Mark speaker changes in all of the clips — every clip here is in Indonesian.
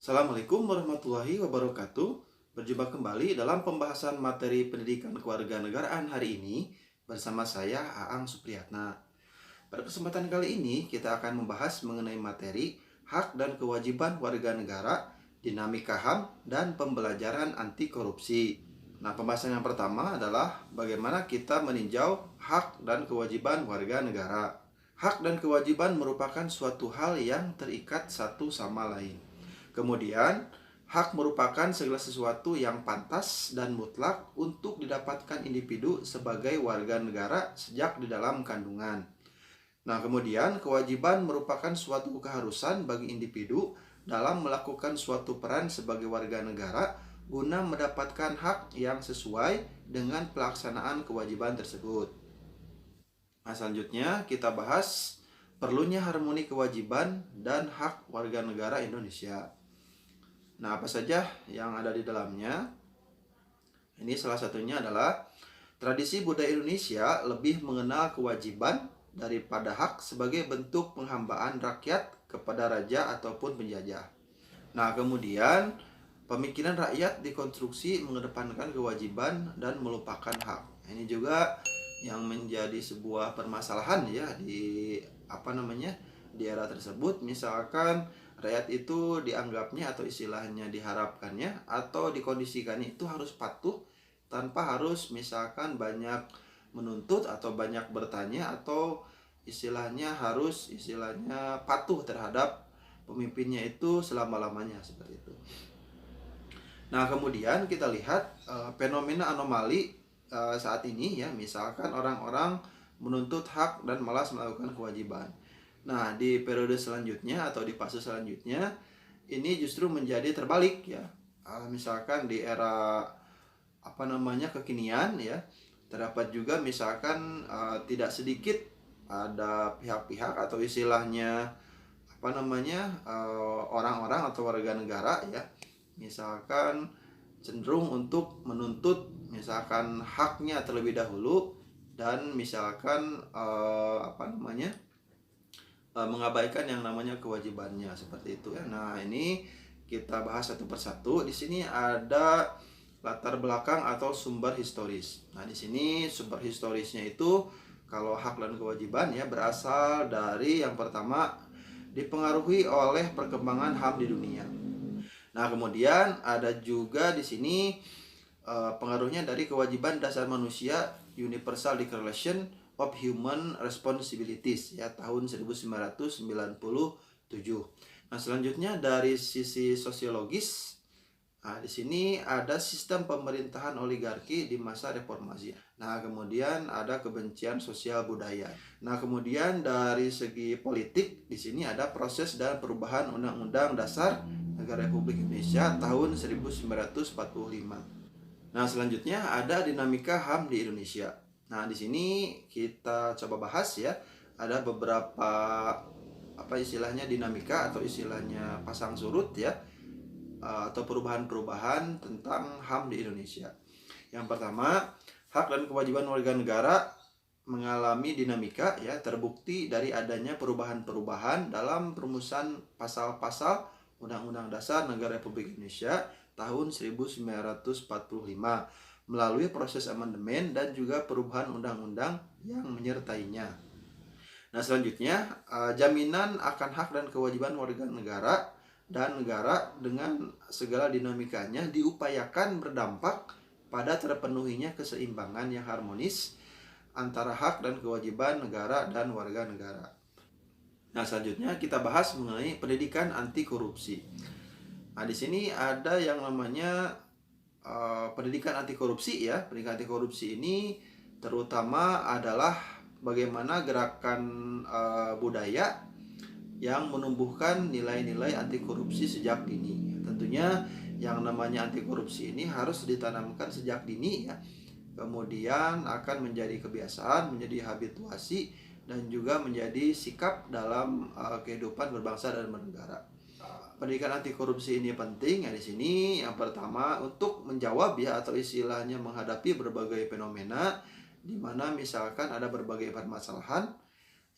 Speaker 1: Assalamualaikum warahmatullahi wabarakatuh. Berjumpa kembali dalam pembahasan materi pendidikan kewarganegaraan hari ini bersama saya Aang Supriyatna. Pada kesempatan kali ini kita akan membahas mengenai materi hak dan kewajiban warga negara, dinamika HAM, dan pembelajaran anti korupsi. Nah, pembahasan yang pertama adalah bagaimana kita meninjau hak dan kewajiban warga negara. Hak dan kewajiban merupakan suatu hal yang terikat satu sama lain. Kemudian, hak merupakan segala sesuatu yang pantas dan mutlak untuk didapatkan individu sebagai warga negara sejak di dalam kandungan. Nah, kemudian kewajiban merupakan suatu keharusan bagi individu dalam melakukan suatu peran sebagai warga negara guna mendapatkan hak yang sesuai dengan pelaksanaan kewajiban tersebut. Nah, selanjutnya kita bahas perlunya harmoni kewajiban dan hak warga negara Indonesia. Nah, apa saja yang ada di dalamnya? Ini salah satunya adalah tradisi budaya Indonesia lebih mengenal kewajiban daripada hak sebagai bentuk penghambaan rakyat kepada raja ataupun penjajah. Nah, kemudian pemikiran rakyat dikonstruksi mengedepankan kewajiban dan melupakan hak. Ini juga yang menjadi sebuah permasalahan ya di era tersebut. Misalkan rakyat itu dianggapnya atau istilahnya diharapkannya atau dikondisikannya itu harus patuh tanpa harus misalkan banyak menuntut atau banyak bertanya atau istilahnya patuh terhadap pemimpinnya itu selama-lamanya seperti itu. Nah, kemudian kita lihat fenomena anomali saat ini ya, misalkan orang-orang menuntut hak dan malas melakukan kewajiban. Nah, di periode selanjutnya atau di fase selanjutnya ini justru menjadi terbalik ya. Misalkan di era kekinian ya, terdapat juga misalkan tidak sedikit ada pihak-pihak atau istilahnya orang-orang atau warga negara ya, misalkan cenderung untuk menuntut misalkan haknya terlebih dahulu dan misalkan mengabaikan yang namanya kewajibannya seperti itu ya. Nah, ini kita bahas satu persatu. Di sini ada latar belakang atau sumber historis. Nah, di sini sumber historisnya itu kalau hak dan kewajiban ya berasal dari yang pertama dipengaruhi oleh perkembangan HAM di dunia. Nah, kemudian ada juga di sini pengaruhnya dari kewajiban dasar manusia Universal Declaration of Human Responsibilities ya tahun 1997. Nah, selanjutnya dari sisi sosiologis, di sini ada sistem pemerintahan oligarki di masa reformasi. Nah, kemudian ada kebencian sosial budaya. Nah, kemudian dari segi politik di sini ada proses dan perubahan Undang-Undang Dasar Negara Republik Indonesia tahun 1945. Nah, selanjutnya ada dinamika HAM di Indonesia. Nah, di sini kita coba bahas ya. Ada beberapa istilahnya dinamika atau istilahnya pasang surut ya, atau perubahan-perubahan tentang HAM di Indonesia. Yang pertama, hak dan kewajiban warga negara mengalami dinamika ya, terbukti dari adanya perubahan-perubahan dalam perumusan pasal-pasal Undang-Undang Dasar Negara Republik Indonesia tahun 1945 melalui proses amandemen dan juga perubahan undang-undang yang menyertainya. Nah, selanjutnya jaminan akan hak dan kewajiban warga negara dan negara dengan segala dinamikanya diupayakan berdampak pada terpenuhinya keseimbangan yang harmonis antara hak dan kewajiban negara dan warga negara. Nah, selanjutnya kita bahas mengenai pendidikan anti korupsi. Nah, di sini ada yang namanya pendidikan anti korupsi ya. Pendidikan anti korupsi ini terutama adalah bagaimana gerakan budaya yang menumbuhkan nilai-nilai anti korupsi sejak dini. Tentunya yang namanya anti korupsi ini harus ditanamkan sejak dini ya. Kemudian akan menjadi kebiasaan, menjadi habituasi dan juga menjadi sikap dalam kehidupan berbangsa dan bernegara. Pendidikan anti korupsi ini penting ya. Di sini yang pertama untuk menjawab ya atau istilahnya menghadapi berbagai fenomena di mana misalkan ada berbagai permasalahan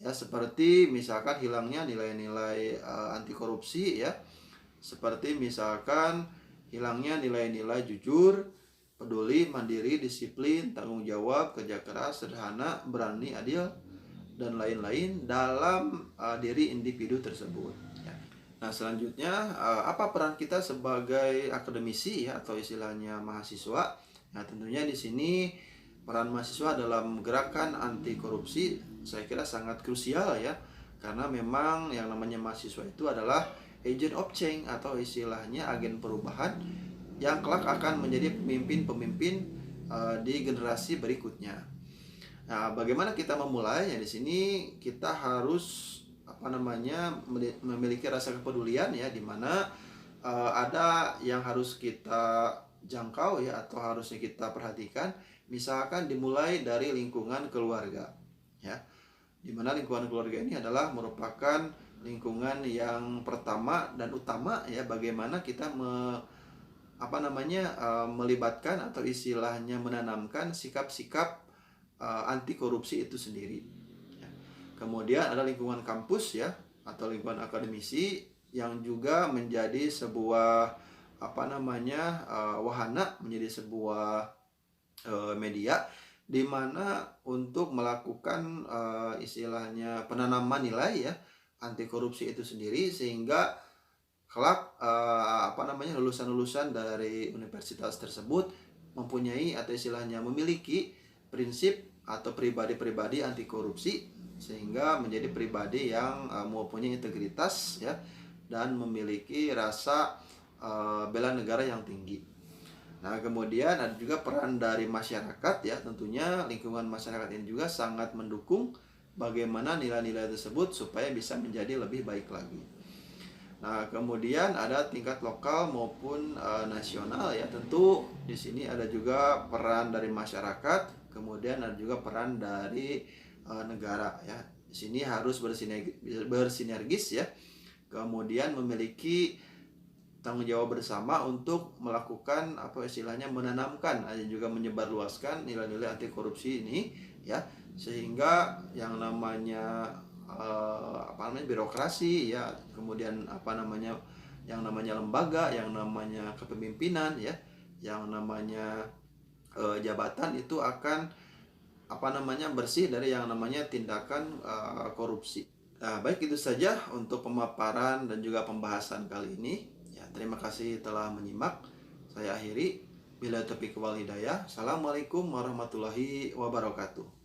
Speaker 1: ya, seperti misalkan hilangnya nilai-nilai anti korupsi ya, seperti misalkan hilangnya nilai-nilai jujur, peduli, mandiri, disiplin, tanggung jawab, kerja keras, sederhana, berani, adil, dan lain-lain dalam diri individu tersebut. Ya. Nah, selanjutnya apa peran kita sebagai akademisi ya, atau istilahnya mahasiswa? Nah, tentunya di sini peran mahasiswa dalam gerakan anti korupsi saya kira sangat krusial ya, karena memang yang namanya mahasiswa itu adalah agent of change atau istilahnya agen perubahan yang kelak akan menjadi pemimpin-pemimpin di generasi berikutnya. Nah, bagaimana kita memulainya? Di sini kita harus memiliki rasa kepedulian ya, di mana ada yang harus kita jangkau ya, atau harusnya kita perhatikan. Misalkan dimulai dari lingkungan keluarga ya, di mana lingkungan keluarga ini adalah merupakan lingkungan yang pertama dan utama ya, bagaimana kita melibatkan atau istilahnya menanamkan sikap-sikap anti korupsi itu sendiri. Ya. Kemudian ada lingkungan kampus ya, atau lingkungan akademisi yang juga menjadi sebuah wahana, menjadi sebuah media di mana untuk melakukan istilahnya penanaman nilai ya anti korupsi itu sendiri, sehingga kelak lulusan-lulusan dari universitas tersebut mempunyai atau istilahnya memiliki prinsip atau pribadi-pribadi anti korupsi, sehingga menjadi pribadi yang mempunyai integritas ya, dan memiliki rasa bela negara yang tinggi. Nah, kemudian ada juga peran dari masyarakat ya, tentunya lingkungan masyarakat ini juga sangat mendukung bagaimana nilai-nilai tersebut supaya bisa menjadi lebih baik lagi. Nah, kemudian ada tingkat lokal maupun nasional ya. Tentu di sini ada juga peran dari masyarakat, kemudian ada juga peran dari negara ya. Di sini harus bersinergis ya. Kemudian memiliki tanggung jawab bersama untuk melakukan menanamkan dan juga menyebarluaskan nilai-nilai anti korupsi ini ya, sehingga yang namanya birokrasi ya, kemudian yang namanya lembaga, yang namanya kepemimpinan ya, yang namanya jabatan itu akan bersih dari yang namanya tindakan korupsi. Nah, baik, itu saja untuk pemaparan dan juga pembahasan kali ini. Terima kasih telah menyimak. Saya akhiri. Bila taufiq wal hidayah. Assalamualaikum warahmatullahi wabarakatuh.